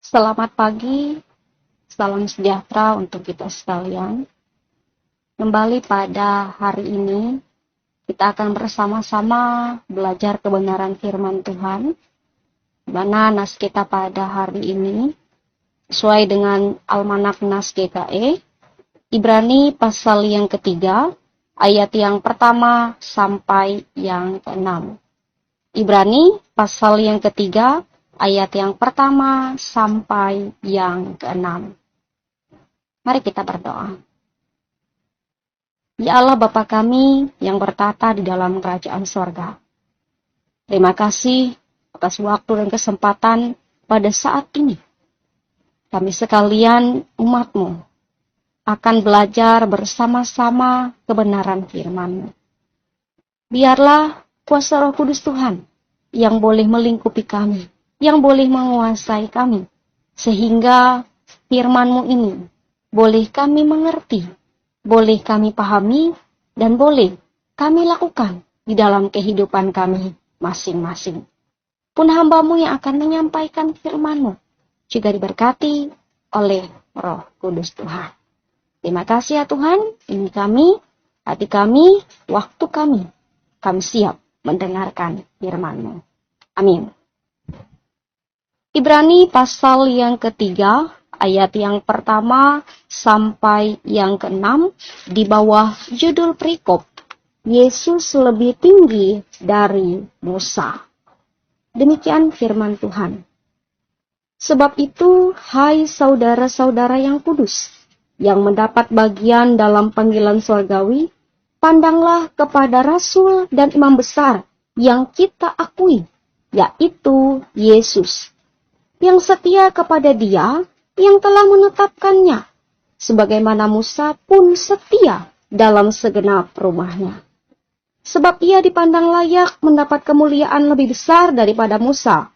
Selamat pagi, salam sejahtera untuk kita sekalian. Kembali pada hari ini, kita akan bersama-sama belajar kebenaran firman Tuhan. Di mana nas kita pada hari ini, sesuai dengan Almanak Nas GKE, Ibrani pasal yang ketiga, ayat yang pertama sampai yang keenam. Ibrani pasal yang ketiga, ayat yang pertama sampai yang keenam. Mari kita berdoa. Ya Allah Bapa kami yang bertata di dalam kerajaan sorga. Terima kasih atas waktu dan kesempatan pada saat ini. Kami sekalian umat-Mu akan belajar bersama-sama kebenaran firman-Mu. Biarlah kuasa Roh Kudus Tuhan yang boleh melingkupi kami, yang boleh menguasai kami, sehingga firman-Mu ini boleh kami mengerti, boleh kami pahami, dan boleh kami lakukan di dalam kehidupan kami masing-masing. Pun hamba-Mu yang akan menyampaikan firman-Mu juga diberkati oleh Roh Kudus Tuhan. Terima kasih ya Tuhan, ini kami, hati kami, waktu kami siap mendengarkan firman-Mu. Amin. Ibrani pasal yang ketiga, ayat yang pertama sampai yang keenam, di bawah judul perikop, Yesus lebih tinggi dari Musa. Demikian firman Tuhan. Sebab itu, hai saudara-saudara yang kudus, yang mendapat bagian dalam panggilan surgawi, pandanglah kepada Rasul dan Imam Besar yang kita akui, yaitu Yesus, yang setia kepada Dia yang telah menetapkannya, sebagaimana Musa pun setia dalam segenap rumahnya. Sebab ia dipandang layak mendapat kemuliaan lebih besar daripada Musa,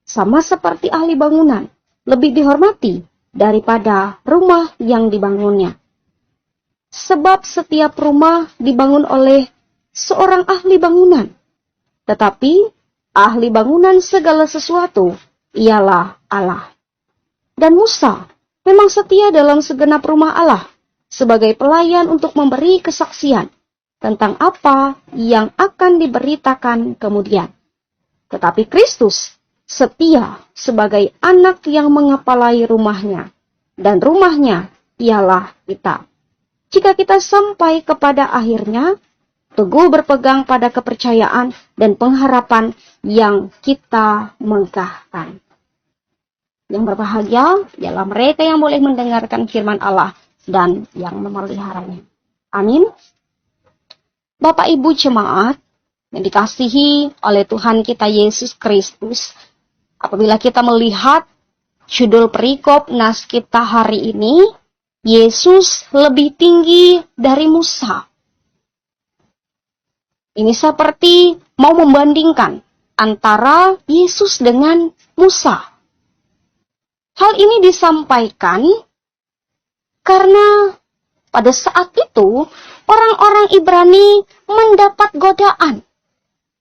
sama seperti ahli bangunan, lebih dihormati daripada rumah yang dibangunnya. Sebab setiap rumah dibangun oleh seorang ahli bangunan, tetapi ahli bangunan segala sesuatu ialah Allah. Dan Musa memang setia dalam segenap rumah Allah sebagai pelayan untuk memberi kesaksian tentang apa yang akan diberitakan kemudian. Tetapi Kristus setia sebagai anak yang mengepalai rumahnya, dan rumahnya ialah kita. Jika kita sampai kepada akhirnya, teguh berpegang pada kepercayaan dan pengharapan yang kita megahkan. Yang berbahagia ialah mereka yang boleh mendengarkan firman Allah dan yang memeliharanya. Amin. Bapak Ibu jemaat yang dikasihi oleh Tuhan kita Yesus Kristus, apabila kita melihat judul perikop nas kita hari ini, Yesus lebih tinggi dari Musa. Ini seperti mau membandingkan antara Yesus dengan Musa. Hal ini disampaikan karena pada saat itu orang-orang Ibrani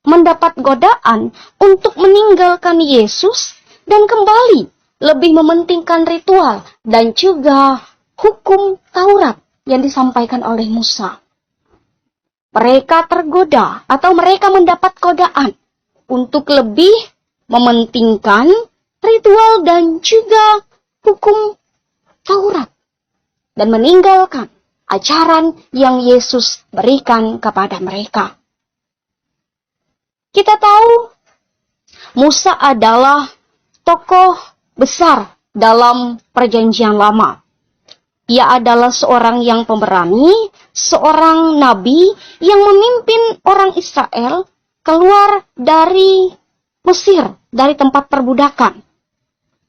mendapat godaan untuk meninggalkan Yesus dan kembali lebih mementingkan ritual dan juga hukum Taurat yang disampaikan oleh Musa. Mereka tergoda atau mereka mendapat godaan untuk lebih mementingkan ritual dan juga hukum Taurat dan meninggalkan ajaran yang Yesus berikan kepada mereka. Kita tahu Musa adalah tokoh besar dalam perjanjian lama. Ia adalah seorang yang pemberani, seorang nabi yang memimpin orang Israel keluar dari Mesir, dari tempat perbudakan.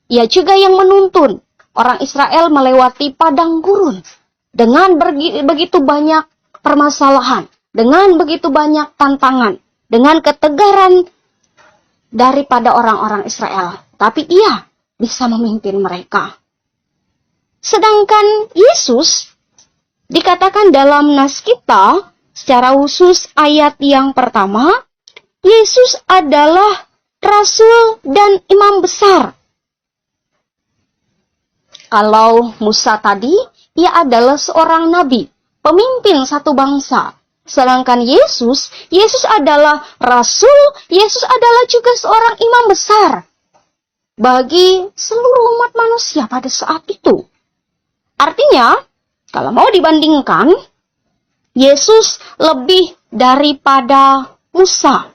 Ia juga yang menuntun orang Israel melewati padang gurun dengan begitu banyak permasalahan, dengan begitu banyak tantangan, dengan ketegaran daripada orang-orang Israel. Tapi ia bisa memimpin mereka. Sedangkan Yesus dikatakan dalam nas kita, secara khusus ayat yang pertama, Yesus adalah Rasul dan Imam Besar. Kalau Musa tadi, ia adalah seorang nabi, pemimpin satu bangsa. Sedangkan Yesus adalah rasul, Yesus adalah juga seorang imam besar bagi seluruh umat manusia pada saat itu. Artinya, kalau mau dibandingkan, Yesus lebih daripada Musa.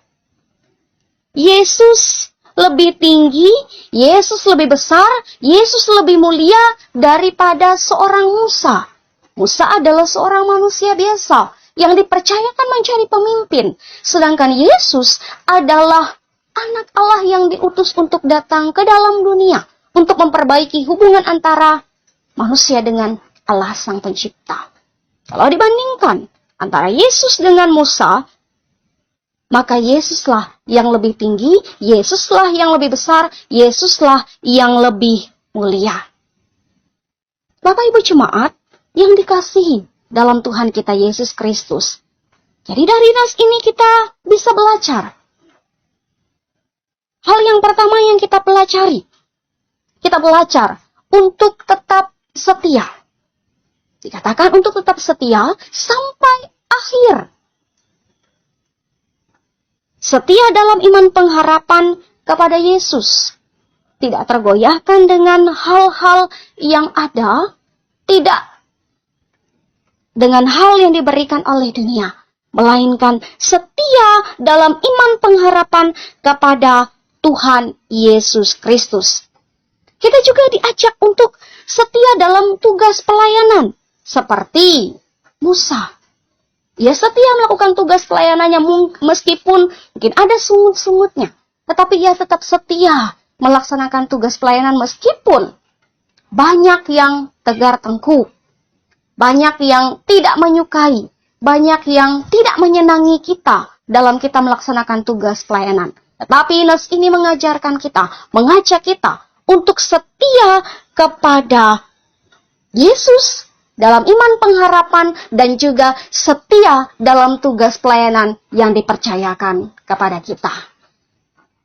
Yesus lebih tinggi, Yesus lebih besar, Yesus lebih mulia daripada seorang Musa. Musa adalah seorang manusia biasa yang dipercayakan menjadi pemimpin. Sedangkan Yesus adalah anak Allah yang diutus untuk datang ke dalam dunia, untuk memperbaiki hubungan antara manusia dengan Allah Sang Pencipta. Kalau dibandingkan antara Yesus dengan Musa, maka Yesuslah yang lebih tinggi, Yesuslah yang lebih besar, Yesuslah yang lebih mulia. Bapak Ibu Jemaat yang dikasihi dalam Tuhan kita Yesus Kristus. Jadi dari nas ini kita bisa belajar. Hal yang pertama yang kita pelajari, kita belajar untuk tetap setia. Dikatakan untuk tetap setia sampai akhir. Setia dalam iman pengharapan kepada Yesus. Tidak tergoyahkan dengan hal-hal yang ada, tidak dengan hal yang diberikan oleh dunia, melainkan setia dalam iman pengharapan kepada Tuhan Yesus Kristus. Kita juga diajak untuk setia dalam tugas pelayanan, seperti Musa. Ia setia melakukan tugas pelayanannya meskipun mungkin ada sungut-sungutnya, tetapi ia tetap setia melaksanakan tugas pelayanan meskipun banyak yang tegar tengkuk, banyak yang tidak menyukai, banyak yang tidak menyenangi kita dalam kita melaksanakan tugas pelayanan. Tetapi nas ini mengajarkan kita, mengajak kita untuk setia kepada Yesus dalam iman pengharapan dan juga setia dalam tugas pelayanan yang dipercayakan kepada kita.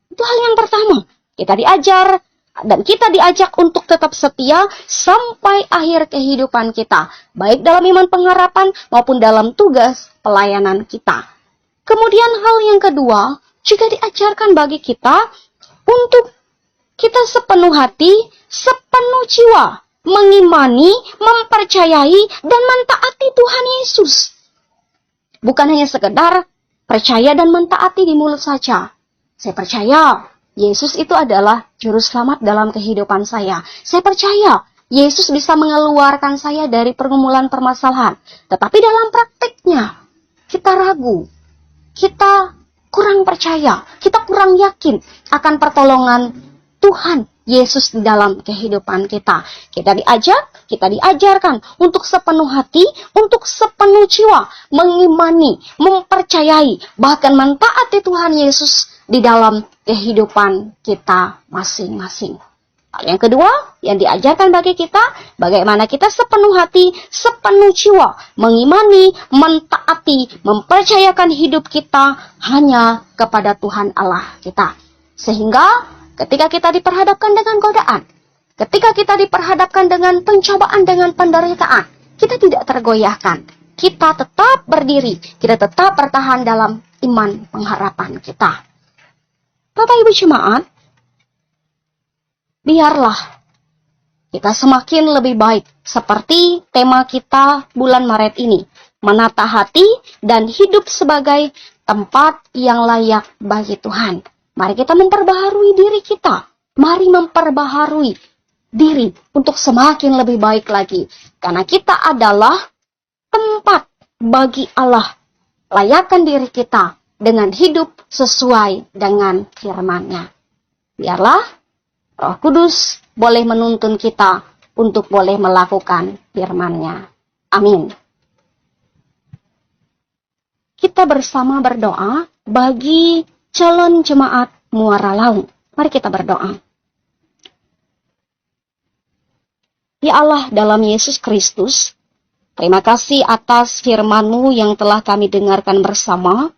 Itu hal yang pertama. Kita diajar dan kita diajak untuk tetap setia sampai akhir kehidupan kita, baik dalam iman pengharapan maupun dalam tugas pelayanan kita. Kemudian hal yang kedua, juga diajarkan bagi kita untuk kita sepenuh hati, sepenuh jiwa, mengimani, mempercayai, dan mentaati Tuhan Yesus. Bukan hanya sekedar percaya dan mentaati di mulut saja. Saya percaya Yesus itu adalah juru selamat dalam kehidupan saya. Saya percaya Yesus bisa mengeluarkan saya dari pergumulan permasalahan. Tetapi dalam praktiknya, kita ragu. Kita kurang percaya. Kita kurang yakin akan pertolongan Tuhan Yesus di dalam kehidupan kita. Kita diajarkan untuk sepenuh hati, untuk sepenuh jiwa, mengimani, mempercayai, bahkan mentaati Tuhan Yesus di dalam kehidupan kita masing-masing. Hal yang kedua yang diajarkan bagi kita, bagaimana kita sepenuh hati, sepenuh jiwa, mengimani, mentaati, mempercayakan hidup kita hanya kepada Tuhan Allah kita. Sehingga ketika kita diperhadapkan dengan godaan, ketika kita diperhadapkan dengan pencobaan, dengan penderitaan, kita tidak tergoyahkan. Kita tetap berdiri, kita tetap bertahan dalam iman pengharapan kita. Bapak Ibu Jemaat, biarlah kita semakin lebih baik seperti tema kita bulan Maret ini, menata hati dan hidup sebagai tempat yang layak bagi Tuhan. Mari kita memperbaharui diri kita. Mari memperbaharui diri untuk semakin lebih baik lagi. Karena kita adalah tempat bagi Allah. Layakkan diri kita dengan hidup sesuai dengan firman-Nya. Biarlah Roh Kudus boleh menuntun kita untuk boleh melakukan firman-Nya. Amin. Kita bersama berdoa bagi calon jemaat Muara Laung. Mari kita berdoa. Ya Allah, dalam Yesus Kristus, terima kasih atas firman-Mu yang telah kami dengarkan bersama.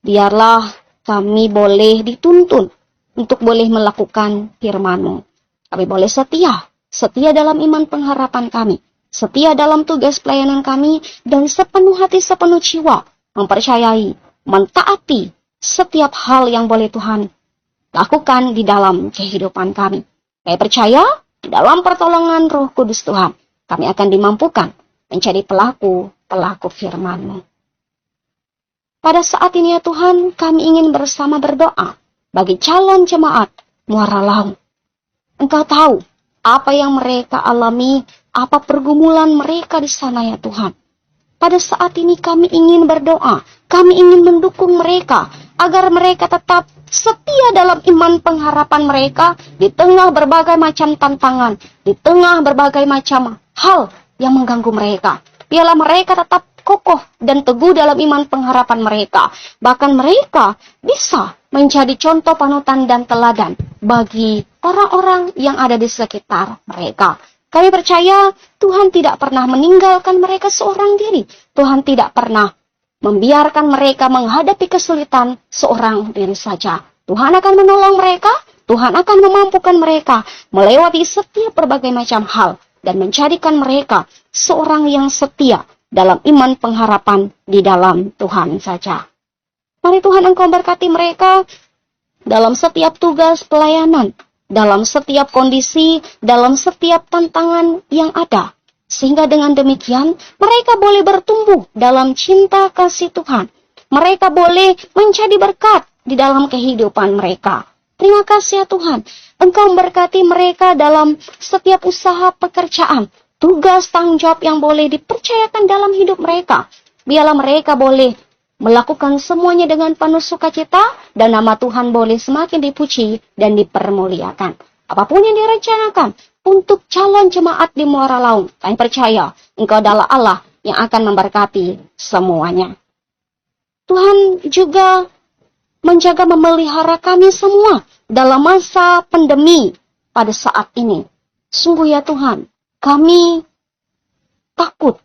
Biarlah kami boleh dituntun untuk boleh melakukan firman-Mu. Kami boleh setia setia dalam iman pengharapan kami, setia dalam tugas pelayanan kami, dan sepenuh hati, sepenuh jiwa, mempercayai, mentaati setiap hal yang boleh Tuhan lakukan di dalam kehidupan kami. Kami percaya di dalam pertolongan Roh Kudus Tuhan, kami akan dimampukan menjadi pelaku firman-Mu. Pada saat ini ya Tuhan, kami ingin bersama berdoa bagi calon jemaat Muara Laum. Engkau tahu apa yang mereka alami, apa pergumulan mereka di sana ya Tuhan. Pada saat ini kami ingin berdoa, kami ingin mendukung mereka, agar mereka tetap setia dalam iman pengharapan mereka, di tengah berbagai macam tantangan, di tengah berbagai macam hal yang mengganggu mereka. Biarlah mereka tetap kokoh dan teguh dalam iman pengharapan mereka. Bahkan mereka bisa menjadi contoh panutan dan teladan bagi orang-orang yang ada di sekitar mereka. Kami percaya Tuhan tidak pernah meninggalkan mereka seorang diri. Tuhan tidak pernah membiarkan mereka menghadapi kesulitan seorang diri saja. Tuhan akan menolong mereka, Tuhan akan memampukan mereka melewati setiap berbagai macam hal dan menjadikan mereka seorang yang setia dalam iman pengharapan di dalam Tuhan saja. Mari Tuhan Engkau berkati mereka dalam setiap tugas pelayanan, dalam setiap kondisi, dalam setiap tantangan yang ada. Sehingga dengan demikian, mereka boleh bertumbuh dalam cinta kasih Tuhan. Mereka boleh menjadi berkat di dalam kehidupan mereka. Terima kasih ya Tuhan, Engkau memberkati mereka dalam setiap usaha pekerjaan, tugas tanggung jawab yang boleh dipercayakan dalam hidup mereka. Biarlah mereka boleh melakukan semuanya dengan penuh sukacita, dan nama Tuhan boleh semakin dipuji dan dipermuliakan. Apapun yang direncanakan untuk calon jemaat di Muara Laum, kami percaya Engkau adalah Allah yang akan memberkati semuanya. Tuhan juga menjaga memelihara kami semua dalam masa pandemi pada saat ini. Sungguh ya Tuhan, kami takut.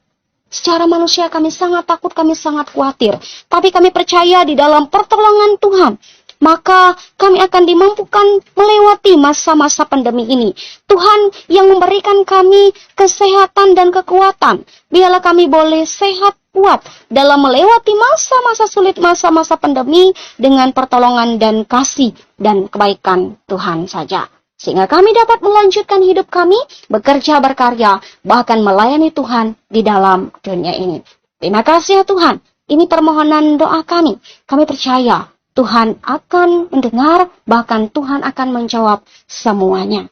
Secara manusia kami sangat takut, kami sangat khawatir. Tapi kami percaya di dalam pertolongan Tuhan, maka kami akan dimampukan melewati masa-masa pandemi ini. Tuhan yang memberikan kami kesehatan dan kekuatan. Biarlah kami boleh sehat, kuat dalam melewati masa-masa sulit, masa-masa pandemi dengan pertolongan dan kasih dan kebaikan Tuhan saja. Sehingga kami dapat melanjutkan hidup kami, bekerja, berkarya, bahkan melayani Tuhan di dalam dunia ini. Terima kasih ya Tuhan, ini permohonan doa kami. Kami percaya Tuhan akan mendengar, bahkan Tuhan akan menjawab semuanya.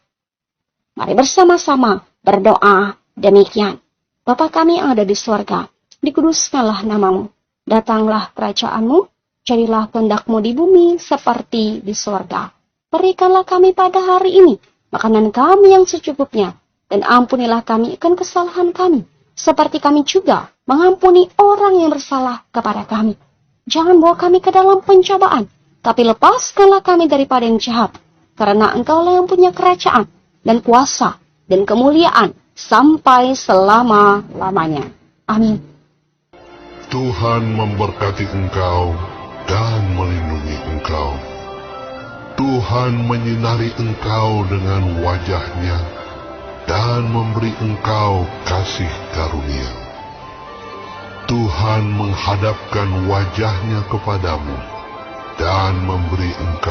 Mari bersama-sama berdoa demikian. Bapa kami yang ada di surga, dikuduskanlah namamu, datanglah kerajaan-Mu, jadilah kehendak-Mu di bumi seperti di surga. Berikanlah kami pada hari ini makanan kami yang secukupnya, dan ampunilah kami akan kesalahan kami, seperti kami juga mengampuni orang yang bersalah kepada kami. Jangan bawa kami ke dalam pencobaan, tapi lepaskanlah kami daripada yang jahat, karena Engkaulah yang punya kerajaan, dan kuasa, dan kemuliaan, sampai selama-lamanya. Amin. Tuhan memberkati engkau dan melindungi engkau. Tuhan menyinari engkau dengan wajah-Nya dan memberi engkau kasih karunia. Tuhan menghadapkan wajah-Nya kepadamu dan memberi engkau